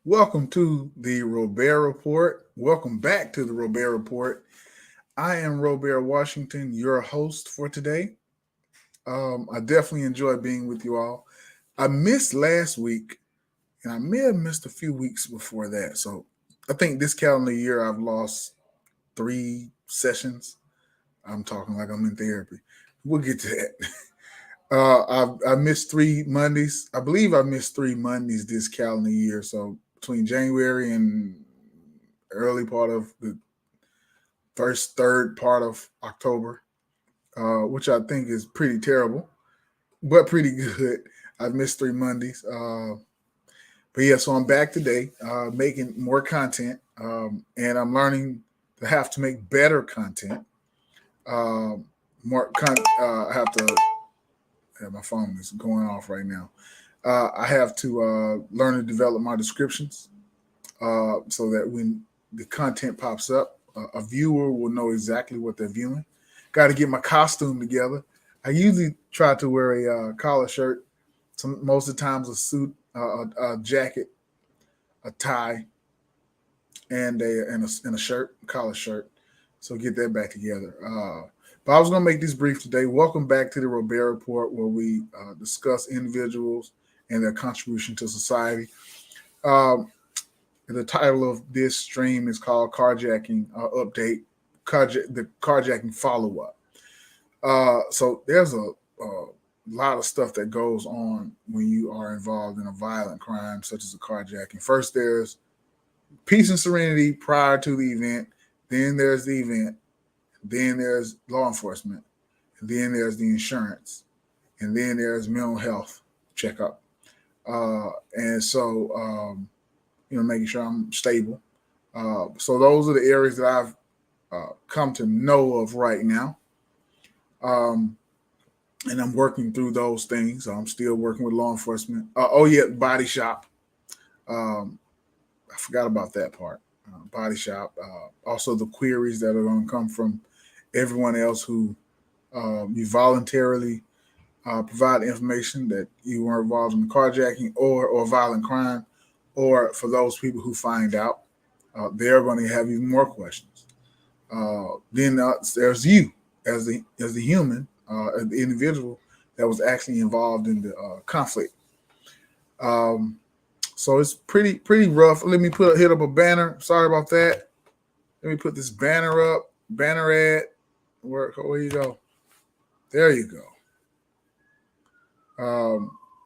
Welcome to the Robaer Report. Welcome back to the Robaer Report. I am Robaer Washington, your host for today. I definitely enjoy being with you all. I missed last week, and I may have missed a few weeks before that. So I think this calendar year I've lost 3 sessions. I'm talking like I'm in therapy. We'll get to that. I missed 3 Mondays. I believe I missed 3 Mondays this calendar year. So between January and early part of the third part of October, which I think is pretty terrible, but pretty good. I've missed 3 Mondays. But yeah, so I'm back today, making more content, and I'm learning to have to make better content. Um, I have to. Yeah, my phone is going off right now. I have to learn to develop my descriptions so that when the content pops up, a viewer will know exactly what they're viewing. Got to get my costume together. I usually try to wear a collar shirt, most of the times a suit, a jacket, a tie, and a shirt, collar shirt. So get that back together. But I was going to make this brief today. Welcome back to the Robaer Report, where we discuss individuals and their contribution to society. Um, the title of this stream is called Carjacking Update, the Carjacking Follow Up. So there's a lot of stuff that goes on when you are involved in a violent crime such as a carjacking. First, there's peace and serenity prior to the event. Then there's the event. Then there's law enforcement. And then there's the insurance. And then there's mental health checkup. And so, making sure I'm stable. So those are the areas that I've come to know of right now. Um, and I'm working through those things. I'm still working with law enforcement. Body shop. Um, I forgot about that part. Body shop. Also, the queries that are going to come from everyone else who you voluntarily provide information that you were involved in carjacking or violent crime, or for those people who find out, they're going to have even more questions. Then there's you as the human, as the individual that was actually involved in the conflict. Um, so it's pretty rough. Let me hit up a banner. Sorry about that. Let me put this banner up. Banner ad. Where you go? There you go.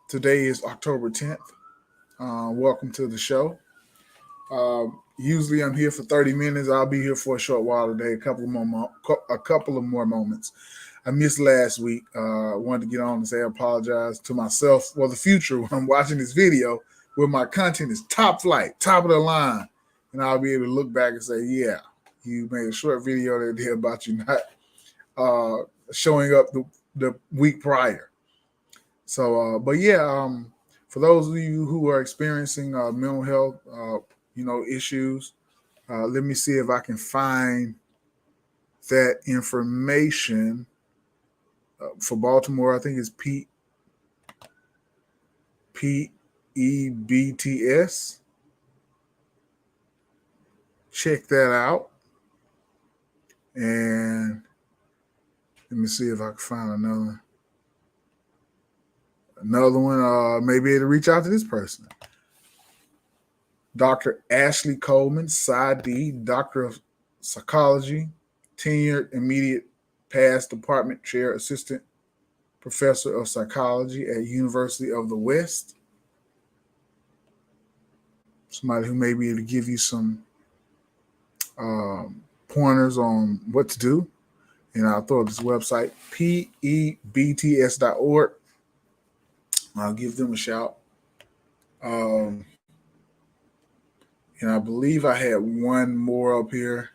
Today is October 10th. Welcome to the show. Usually I'm here for 30 minutes. I'll be here for a short while today. A couple of more moments. I missed last week. I wanted to get on and say I apologize to myself for the future when I'm watching this video where my content is top flight, top of the line, and I'll be able to look back and say, yeah, you made a short video that did about you not showing up the week prior. So, but yeah, for those of you who are experiencing mental health, issues, let me see if I can find that information for Baltimore. I think it's PEBTS. Check that out, and let me see if I can find another one. Maybe it'll reach out to this person. Dr. Ashley Coleman, PsyD, Doctor of Psychology, tenured immediate past department chair, assistant professor of psychology at University of the West. Somebody who may be able to give you some pointers on what to do. And I'll throw up this website, pebts.org. I'll give them a shout. And I believe I had one more up here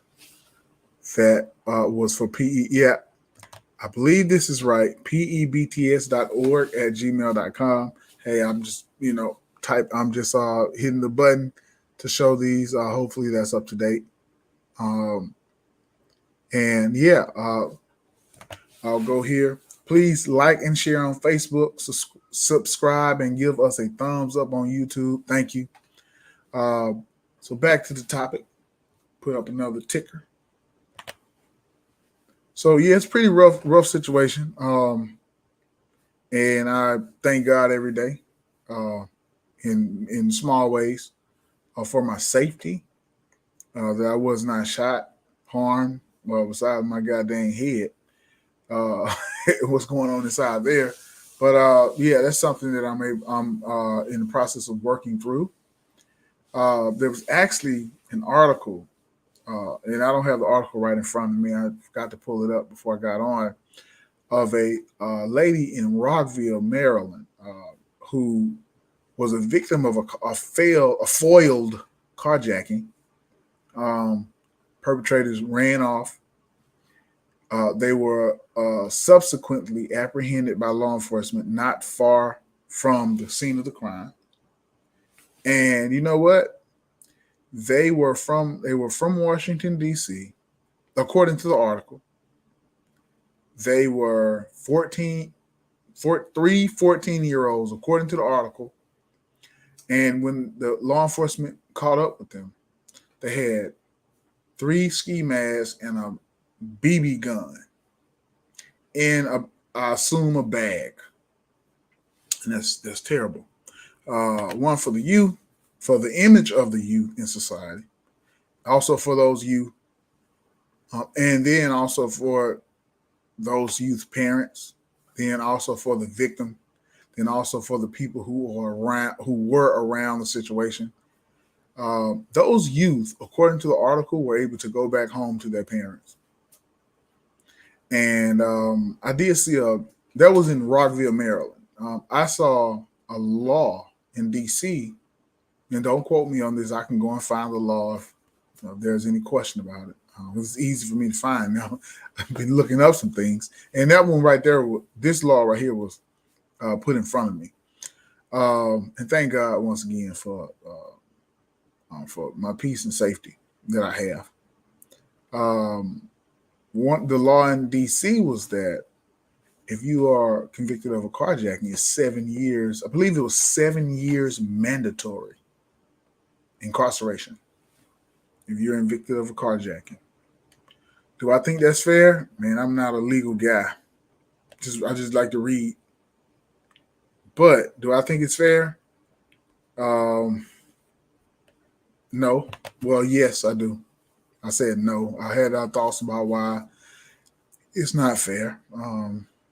that was for PE. Yeah, I believe this is right. pebts.org at gmail.com. Hey, I'm just, I'm just hitting the button to show these. Hopefully that's up to date. And yeah, I'll go here. Please like and share on Facebook, subscribe, and give us a thumbs up on YouTube. Thank you. Uh, so back to the topic. Put up another ticker. So yeah, it's pretty rough situation. And I thank God every day, uh, in small ways, for my safety, that I was not shot, harmed, well, beside my goddamn head. Uh, what's going on inside there? But yeah, that's something that I'm in the process of working through. There was actually an article, and I don't have the article right in front of me. I forgot to pull it up before I got on, of a lady in Rockville, Maryland, who was a victim of a foiled carjacking. Um, Perpetrators ran off. They were subsequently apprehended by law enforcement not far from the scene of the crime. And you know what? They were from Washington D.C. According to the article, they were 14 olds according to the article. And when the law enforcement caught up with them, they had 3 ski masks and a BB gun in I assume a bag, and that's terrible. One for the youth, for the image of the youth in society, also for those youth, and then also for those youth parents, then also for the victim, then also for the people who were around the situation. Those youth, according to the article, were able to go back home to their parents. And I did see that was in Rockville, Maryland. I saw a law in D.C. And don't quote me on this. I can go and find the law if there's any question about it. It was easy for me to find. Now I've been looking up some things, and that one right there, this law right here, was put in front of me. And thank God once again for my peace and safety that I have. The law in D.C. was that if you are convicted of a carjacking, it's 7 years. I believe it was 7 years mandatory incarceration if you're convicted of a carjacking. Do I think that's fair? Man, I'm not a legal guy. I just like to read. But do I think it's fair? Um, no. Well, yes, I do. I said no. I had thoughts about why it's not fair.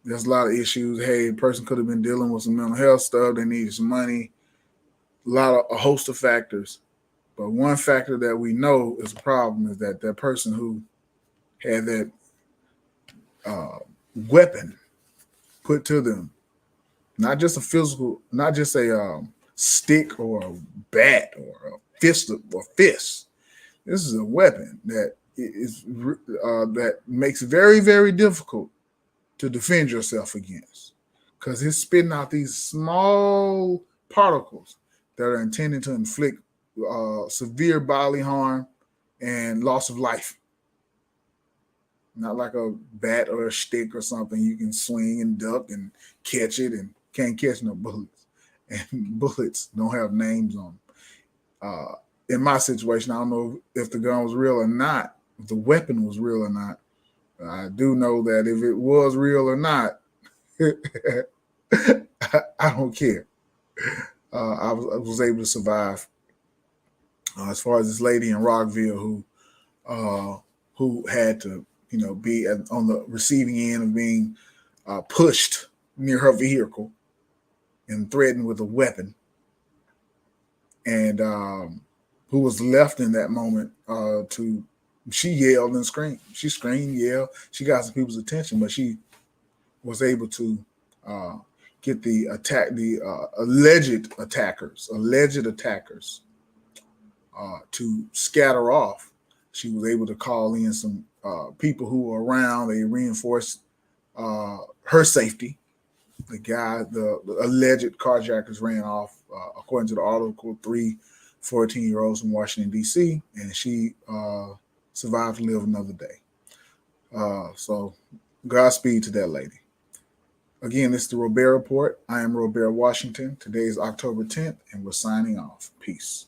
There's a lot of issues. Hey, the person could have been dealing with some mental health stuff. They needed some money. A host of factors. But one factor that we know is a problem is that person who had that uh, weapon put to them, not just a physical, not just a stick or a bat or a fist. This is a weapon that makes it very, very difficult to defend yourself against, because it's spitting out these small particles that are intended to inflict severe bodily harm and loss of life. Not like a bat or a stick or something you can swing and duck and catch it, and can't catch no bullets. And bullets don't have names on them. In my situation, I don't know if the gun was real or not, if the weapon was real or not. I do know that if it was real or not, I don't care. I was able to survive. As far as this lady in Rockville who had to, be on the receiving end of being pushed near her vehicle and threatened with a weapon, and who was left in that moment to. She yelled and screamed. She screamed, yelled. She got some people's attention, but she was able to uh, get the alleged attackers, to scatter off. She was able to call in some people who were around. They reinforced her safety. The alleged carjackers ran off, according to the article, 14-year-olds in Washington, D.C., and she survived to live another day. So Godspeed to that lady. Again, this is the Robaer Report. I am Robaer, Washington. Today is October 10th, and we're signing off. Peace.